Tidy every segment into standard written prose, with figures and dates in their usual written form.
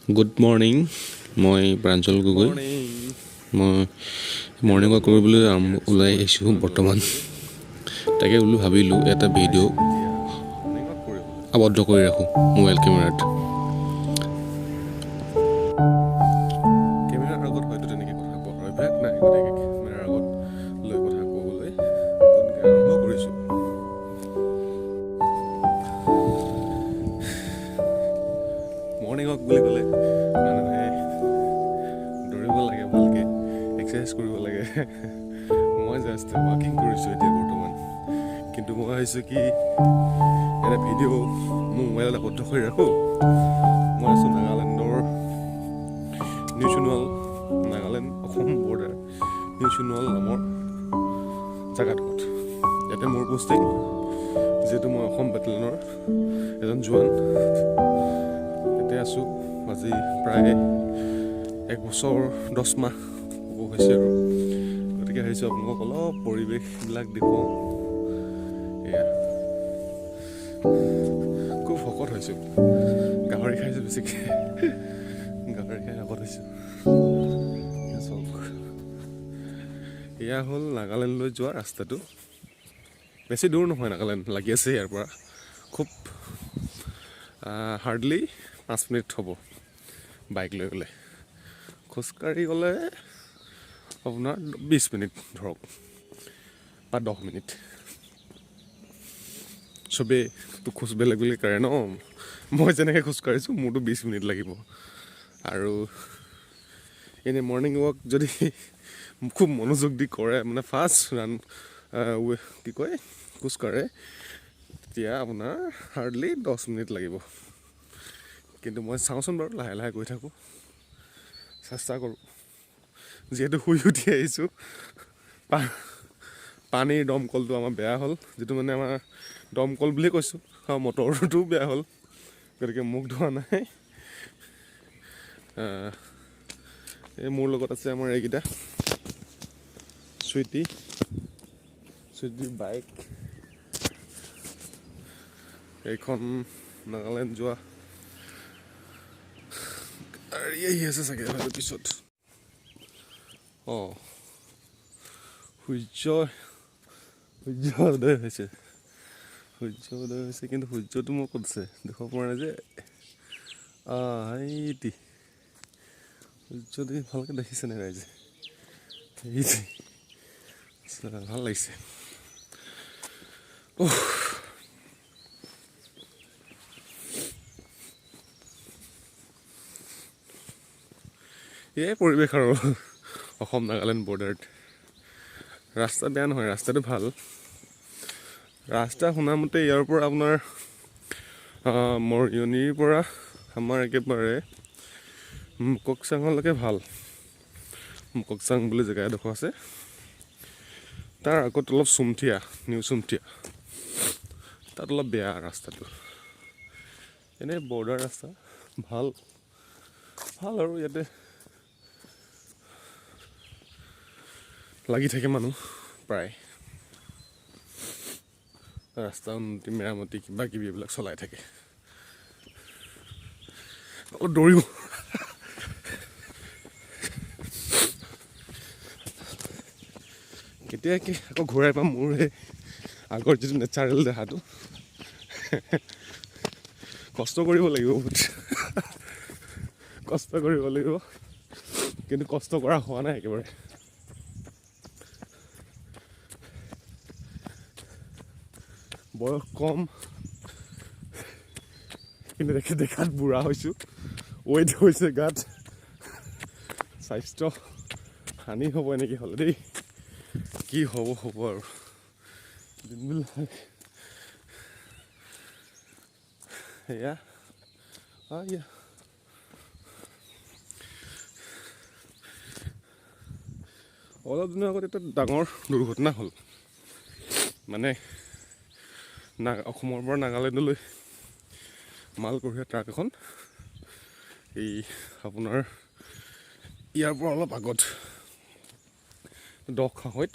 Good morning, মই প্ৰাঞ্জল গগৈ। মই morning walk কৰিবলৈ ওলাই আহিছোঁ বৰ্তমান। তাকে বোলো ভাবিলোঁ এটা ভিডিঅ' আবদ্ধ কৰি ৰাখোঁ মোবাইল কেমেৰাত। কেমেৰাৰ আগত হয়তো তেনেকৈ কথা কোৱাৰ অভ্যাস নাই, গতিকে কেমেৰাৰ আগত লৈ কথা ক'বলৈ নতুনকৈ আৰম্ভ কৰিছোঁ। মৰ্ণিং ৱাক বুলি ক'লে মানুহে দৌৰিব লাগে, ভালকৈ এক্সাৰচাইজ কৰিব লাগে। মই জাষ্ট ৱাকিং কৰিছোঁ এতিয়া বৰ্তমান। কিন্তু মই ভাবিছোঁ কি এটা ভিডিঅ' মোৰ মোবাইলত আবদ্ধ কৰি ৰাখোঁ। মই আছোঁ নাগালেণ্ডৰ নাগালেণ্ড অসম বৰ্ডাৰ নিউচুনুৱাল নামৰ জেগাডোখৰত। ইয়াতে মোৰ পোষ্টিং, যিহেতু মই অসম বেটেলিয়নৰ এজন জোৱান। ইয়াতে আছোঁ আজি প্ৰায় 1 বছৰ 10 মাহ হ'ব হৈছে আৰু। গতিকে ভাবিছোঁ আপোনালোকক অলপ পৰিৱেশবিলাক দেখুৱাওঁ। এয়া খুব শকত হৈছোঁ, গাহৰি খাইছোঁ বেছিকৈ। গাহৰি খাই শকত হৈছোঁ। এয়া হ'ল নাগালেণ্ডলৈ যোৱা ৰাস্তাটো। বেছি দূৰ নহয়, নাগালেণ্ড লাগি আছে ইয়াৰ পৰা। খুব হাৰ্ডলি 5 মিনিট হ'ব বাইক লৈ গ'লে। খোজকাঢ়ি গ'লে আপোনাৰ 20 মিনিট ধৰক, বা 10 মিনিট। চবেইতো খোজ বেলেগ বেলেগ কাঢ়ে ন। মই যেনেকৈ খোজকাঢ়িছোঁ মোৰতো 20 মিনিট লাগিব। আৰু এনেই মৰ্ণিং ৱাক যদি খুব মনোযোগ দি কৰে, মানে ফাষ্ট খোজকাঢ়ে, তেতিয়া আপোনাৰ হাৰ্ডলি 10 মিনিট লাগিব। কিন্তু মই চাওঁচোন বাৰু, লাহে লাহে গৈ থাকোঁ, চেষ্টা কৰোঁ। যিহেতু শুই উঠি আহিছোঁ, পানীৰ দমকলটো আমাৰ বেয়া হ'ল। যিটো মানে আমাৰ দমকল বুলিয়ে কৈছোঁ, আৰু মটৰটোও বেয়া হ'ল। গতিকে মুখ ধোৱা নাই। এই মোৰ লগত আছে আমাৰ এইকেইটা চুইটিৰ বাইক। এইখন নাগালেণ্ড যোৱা গাড়ী আহি আছে চাগে হয়তো পিছত। সূৰ্য উদয় হৈছে। কিন্তু সূৰ্যটো মোৰ ক'ত আছে দেখুৱাব পৰা নাই যে। এইটি সূৰ্যটো ভালকৈ দেখিছে নে ৰাইজে? ভাল লাগিছে। এয়াই পৰিৱেশ আৰু অসম নাগালেণ্ড বৰ্ডাৰত। ৰাস্তা বেয়া নহয়, ৰাস্তাটো ভাল। ৰাস্তা শুনামতে ইয়াৰ পৰা আপোনাৰ মৰিয়নিৰ পৰা আমাৰ একেবাৰে মুককচাঙলৈকে ভাল। মুককচাং বুলি জেগা এডোখৰ আছে, তাৰ আগত অলপ নিউ চুমথিয়া, তাত অলপ বেয়া ৰাস্তাটো। এনেই বৰ্ডাৰ ৰাস্তা ভাল আৰু ইয়াতে লাগি থাকে মানুহ প্ৰায়। ৰাস্তা উন্নতি, মেৰামতি, কিবা কিবি এইবিলাক চলাই থাকে। দৌৰিব কেতিয়া আকৌ ঘূৰাই পাম মোৰ সেই আগৰ যিটো নেচাৰেল দেখাটো। কষ্ট কৰিব লাগিব বহুত, কষ্ট কৰিব লাগিব। কিন্তু কষ্ট কৰা হোৱা নাই একেবাৰে। বয়স কম, কিন্তু দেখাত বুঢ়া হৈছোঁ। ৱেইট হৈছে গাত। স্বাস্থ্য হানি হ'ব এনেকৈ হ'লে দেই। কি হ'ব আৰু দিনবিলাক। সেয়া অলপ দিনৰ আগত এটা ডাঙৰ দুৰ্ঘটনা হ'ল। মানে অসমৰ পৰা নাগালেণ্ডলৈ মাল কঢ়িওৱা ট্ৰাক এখন, এই আপোনাৰ ইয়াৰ পৰা অলপ আগত দখাৱৈত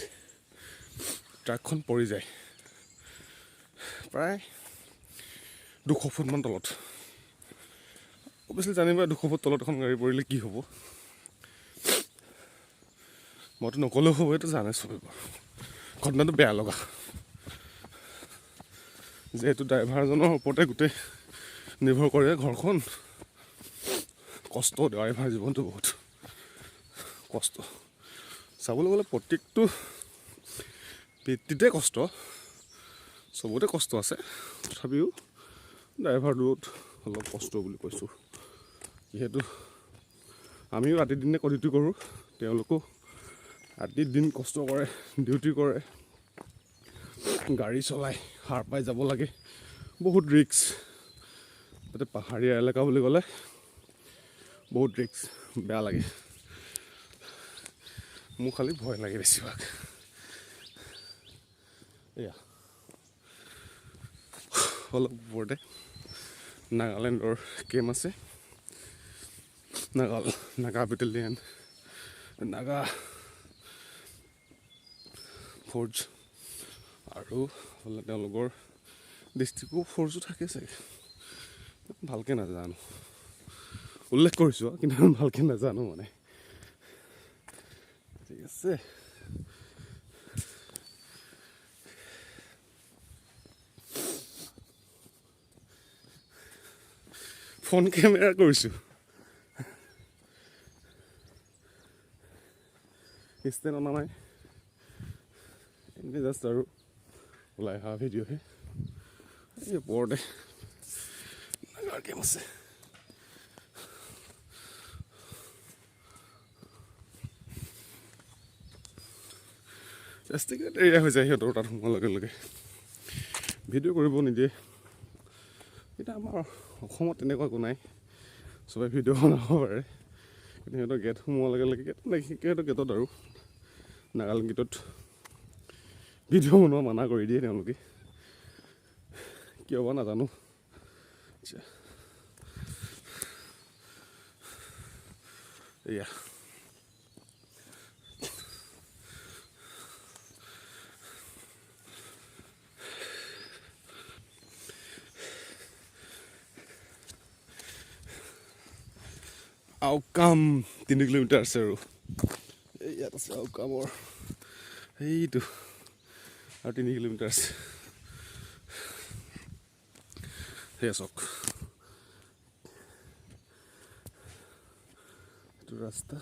ট্ৰাকখন পৰি যায়, প্ৰায় 200 ফুটমান তলত। অৱশ্যে জানিবা 200 ফুট তলত এখন গাড়ী পৰিলে কি হ'ব মইতো নকলেও হ'ব এইটো জানে চবে বাৰু ঘটনাটো বেয়া লগা যিহেতু ড্ৰাইভাৰজনৰ ওপৰতে গোটেই নিৰ্ভৰ কৰে ঘৰখন কষ্ট ড্ৰাইভাৰ জীৱনটো বহুত কষ্ট চাবলৈ গ'লে প্ৰত্যেকটো ব্যক্তিতে কষ্ট চবতে কষ্ট আছে তথাপিও ড্ৰাইভাৰটোত অলপ কষ্ট বুলি কৈছোঁ যিহেতু আমিও ৰাতি দিনে ডিউটি কৰোঁ তেওঁলোকো ৰাতি দিন কষ্ট কৰে ডিউটি কৰে গাড়ী চলাই সাৰ পাই যাব লাগে বহুত ৰিস্ক তাতে পাহাৰীয়া এলেকা বুলি ক'লে বহুত ৰিস্ক বেয়া লাগে মোৰ খালি ভয় লাগে বেছিভাগ এয়া অলপ ওপৰতে নাগালেণ্ডৰ কেম্প আছে নাগা বেটেলিয়ান নাগা ফ'ৰ্জ আৰু তেওঁলোকৰ ডিষ্ট্ৰিক্টো ফ'ৰ্জো থাকে চাগে ভালকৈ নাজানো উল্লেখ কৰিছোঁ কিন্তু ভালকৈ নাজানো মানে ঠিক আছে ফোন কেমেৰা কৰিছোঁ ষ্টেণ্ড অনা নাই এনেকৈ জাষ্ট আৰু ওলাই অহা ভিডিঅ'হে এই ওপৰতে নাগাৰ কেম্প আছে ৰেষ্টিকেট এৰিয়া হৈ যায় সিহঁতৰ তাত সোমোৱাৰ লগে লগে ভিডিঅ' কৰিব নিদিয়ে এতিয়া আমাৰ অসমত তেনেকুৱা একো নাই চবে ভিডিঅ' বনাব পাৰে কিন্তু সিহঁতৰ গেট সোমোৱাৰ লগে লগে সিহঁতৰ গেটত আৰু নাগালেণ্ড গেটত ভিডিঅ' বনোৱা মানা কৰি দিয়ে তেওঁলোকে কিয় বা নাজানো এয়া আউকাম 3 কিলোমিটাৰ আছে আৰু ইয়াত আছে আউকামৰ সেইটো আৰু 3 কিলোমিটাৰ আছে সেয়া চাওক এইটো ৰাস্তা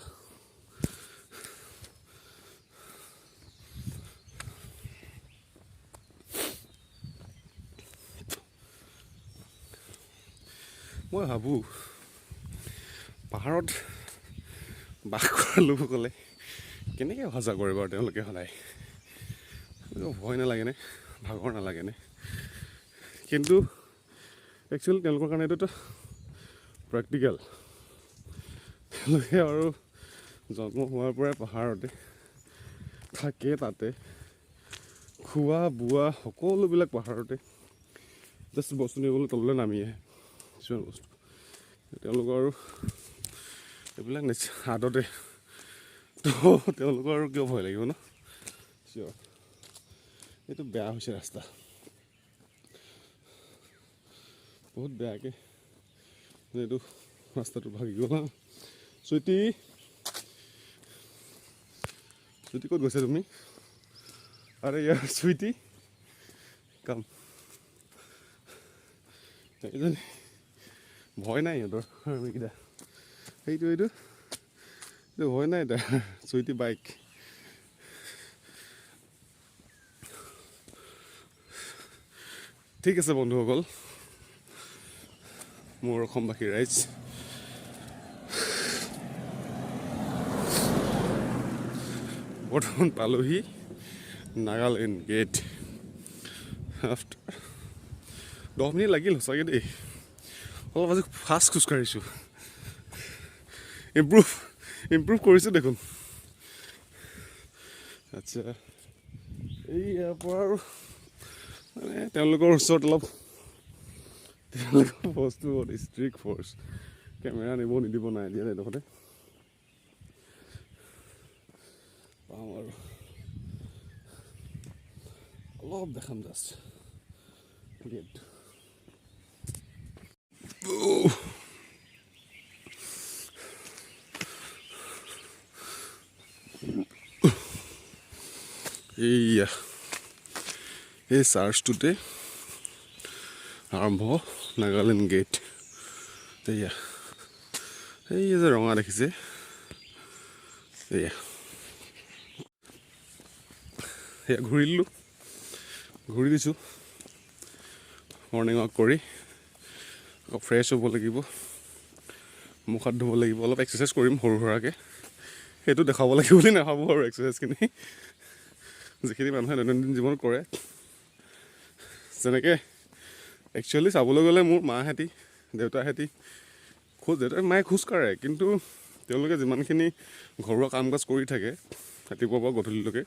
মই ভাবোঁ পাহাৰত বাস কৰা লোকসকলে কেনেকৈ অহা যোৱা কৰে বাৰু তেওঁলোকে সদায় ভয় নালাগেনে ভাগৰ নালাগেনে কিন্তু একচুৱেলি তেওঁলোকৰ কাৰণে এইটোতো প্ৰেক্টিকেল তেওঁলোকে আৰু জন্ম হোৱাৰ পৰাই পাহাৰতে থাকে তাতে খোৱা বোৱা সকলোবিলাক পাহাৰতে জাষ্ট বস্তু নিবলৈ তললৈ নামি আহে কিছুমান বস্তু তেওঁলোকৰ আৰু এইবিলাক আদতে তো তেওঁলোকৰ আৰু কিয় ভয় লাগিব ন চিয়'ৰ এইটো বেয়া হৈছে ৰাস্তা বহুত বেয়াকৈ এইটো ৰাস্তাটো ভাগি গ'ল হা চুইটি ক'ত গৈছা তুমি আৰে ইয়াৰ চুইটি কাম এইজনী ভয় নাই সিহঁতৰ আৰ্মিকেইটা এইটো ভয় নাই তাৰ চুইটি বাইক ঠিক আছে বন্ধুসকল মোৰ অসমবাসী ৰাইজ বৰ্তমান পালোহি নাগালেণ্ড গেট আফটাৰ 10 মিনিট লাগিল সঁচাকৈ দেই অলপ আজি ফাষ্ট খোজকাঢ়িছোঁ ইম্প্ৰুভ কৰিছোঁ দেখোন আচ্ছা এই ইয়াৰ পৰা আৰু মানে তেওঁলোকৰ ওচৰত অলপ তেওঁলোকৰ বস্তু বহুত ষ্ট্ৰিক্ট ফ'ৰ্চ কেমেৰা নিব নিদিব নাই দিয়া এডোখৰতে পাম আৰু অলপ দেখাম জাষ্ট গেট এইয়া এই চাৰ্চটোতে আৰম্ভ নাগালেণ্ড গেট। এয়া এই যে ৰঙা দেখিছে, এয়া সেয়া ঘূৰি দিছোঁ মৰ্ণিং ৱাক কৰি। আকৌ ফ্ৰেছ হ'ব লাগিব, মুখ হাত ধুব লাগিব, অলপ এক্সাৰচাইজ কৰিম সৰু সুৰাকৈ। সেইটো দেখাব লাগিব বুলি নাভাবোঁ আৰু এক্সাৰচাইজখিনি যিখিনি মানুহে দৈনন্দিন জীৱনত কৰে। যেনেকৈ একচুৱেলি চাবলৈ গ'লে মোৰ মাহঁতি দেউতাহঁতি মায়ে খোজ কাঢ়ে, কিন্তু তেওঁলোকে যিমানখিনি ঘৰুৱা কাম কাজ কৰি থাকে ৰাতিপুৱাৰ পৰা গধূলিলৈকে,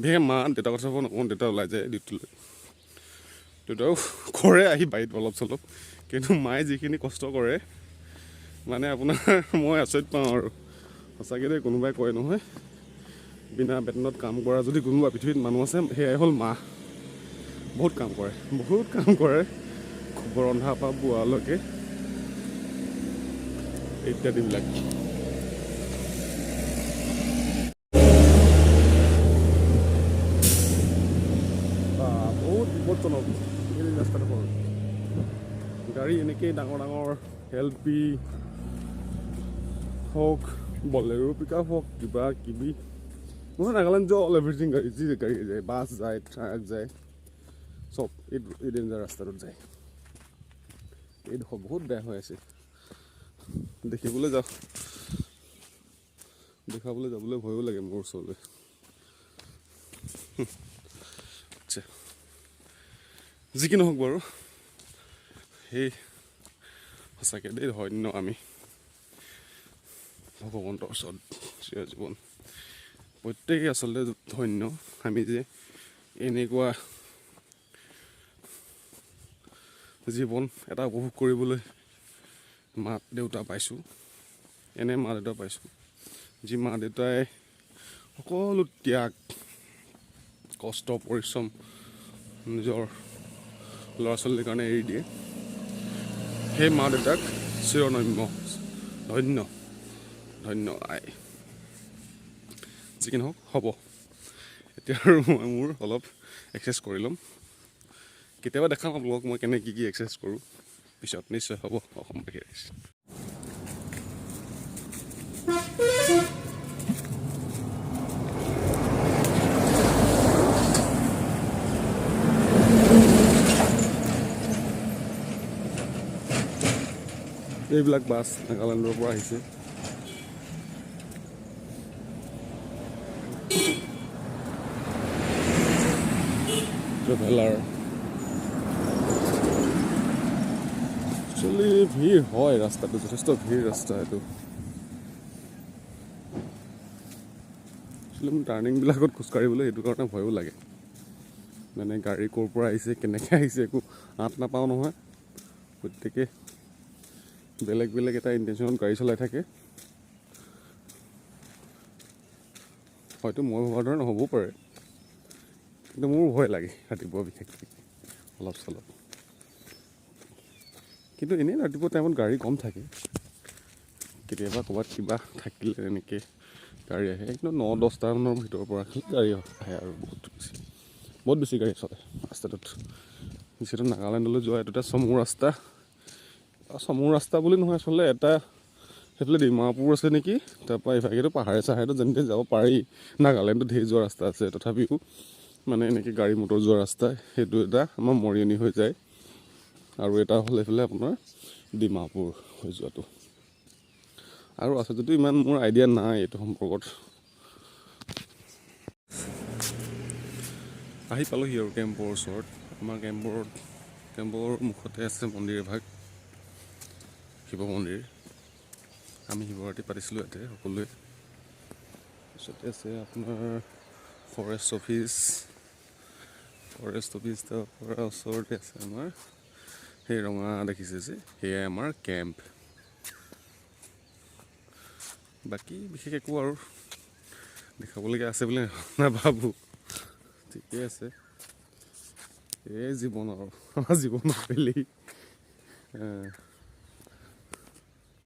বিশেষকৈ মা দেউতাৰ কথা নকওঁ, দেউতা ওলাই যায় ডিউটিলৈ, দেউতাও কৰে আহি বাৰীত অলপ চলপ, কিন্তু মায়ে যিখিনি কষ্ট কৰে মানে আপোনাৰ মই আচৰিত পাওঁ আৰু সঁচাকৈ দেই। কোনোবাই কয় নহয় বিনা বেতনত কাম কৰা যদি কোনোবা পৃথিৱীত মানুহ আছে সেয়াই হ'ল মা। বহুত কাম কৰে ৰন্ধাৰ পৰা বোৱালৈকে ইত্যাদিবিলাক। বহুত বিপদজনক এই ৰাস্তাটো পৰা গাড়ী এনেকেই ডাঙৰ LP হওক, বলেৰো পিকআপ হওক, কিবা কিবি নহয়, নাগালেণ্ড অল এভৰিথিং গাড়ী, যি গাড়ী যায়, বাছ যায়, ট্ৰাক যায়, চব এই ডেঞ্জাৰ ৰাস্তাটোত যায়। এইডোখৰ বহুত বেয়া হৈ আছে, দেখাবলৈ যাবলৈ ভয়ো লাগে মোৰ ওচৰলৈ। আচ্ছা, যি কি নহওক বাৰু, সেই সঁচাকৈ দেই ধন্য আমি ভগৱন্তৰ ওচৰত চিৰ জীৱন। প্ৰত্যেকেই আচলতে ধন্য আমি যে এনেকুৱা জীৱন এটা উপভোগ কৰিবলৈ মা দেউতা পাইছোঁ, যি মা দেউতাই সকলো ত্যাগ কষ্ট পৰিশ্ৰম নিজৰ ল'ৰা ছোৱালীৰ কাৰণে এৰি দিয়ে। সেই মা দেউতাক চিৰনম্য ধন্য আই। যি কি নহওক হ'ব, এতিয়া আৰু মই মোৰ অলপ এক্সাৰচাইজ কৰি ল'ম। কেতিয়াবা দেখাম আপোনালোকক মই কেনেকৈ কি এক্সাৰচাইজ কৰোঁ পিছত, নিশ্চয় হ'ব। অসম বাহিৰ এইবিলাক বাছ নাগালেণ্ডৰ পৰা আহিছে। ট্ৰেভেলাৰ একচুৱেলি ভিৰ হয়, ৰাস্তাটো যথেষ্ট ভিৰ ৰাস্তা এইটো। একচুৱেলি মোৰ টাৰ্ণিংবিলাকত খোজকাঢ়িবলৈ সেইটো কাৰণে ভয়ো লাগে, মানে গাড়ী ক'ৰ পৰা আহিছে কেনেকৈ আহিছে একো আঁত নাপাওঁ নহয়। প্ৰত্যেকে বেলেগ এটা ইণ্টেনশ্যনত গাড়ী চলাই থাকে। হয়তো মই ভবাৰ দৰে নহ'বও পাৰে, কিন্তু মোৰ ভয় লাগে ৰাতিপুৱা বিশেষকৈ অলপ চলপ। কিন্তু এনেই ৰাতিপুৱা টাইমত গাড়ী কম থাকে, কেতিয়াবা ক'ৰবাত কিবা থাকিলে এনেকৈ গাড়ী আহে, কিন্তু 9-10টা মানৰ ভিতৰৰ পৰা গাড়ী আহে আৰু বহুত বেছি গাড়ী চলে ৰাস্তাটোত। যিহেতু নাগালেণ্ডলৈ যোৱা এইটো এটা চমু ৰাস্তা বুলি নহয়, আচলতে এটা সেইফালে ডিমাপুৰ আছে নেকি, তাৰপৰা ইভাগেতো পাহাৰে চাহাৰেতো যেনেকৈ যাব পাৰি। নাগালেণ্ডত ধেৰ যোৱা ৰাস্তা আছে, তথাপিও মানে এনেকৈ গাড়ী মটৰ যোৱা ৰাস্তা সেইটো এটা আমাৰ মৰিয়নি হৈ যায়, আৰু এটা হ'ল এইফালে আপোনাৰ ডিমাপুৰ হৈ যোৱাটো। আৰু আছে যদিও ইমান মোৰ আইডিয়া নাই এইটো সম্পৰ্কত। আহি পালোঁহি আৰু কেম্পৰ ওচৰত। আমাৰ কেম্পৰ মুখতে আছে মন্দিৰ এভাগ, শিৱ মন্দিৰ। আমি শিৱৰাত্ৰি পাতিছিলোঁ ইয়াতে সকলোৱে। তাৰপিছতে আছে আপোনাৰ ফৰেষ্ট অফিচ তাৰ পৰা ওচৰতে আছে আমাৰ সেই ৰঙা দেখিছে যে, সেয়াই আমাৰ কেম্প। বাকী বিশেষ একো আৰু দেখাবলগীয়া আছে বুলি নাভাবোঁ, ঠিকেই আছে। এই জীৱন আৰু আমাৰ জীৱন বেলেগ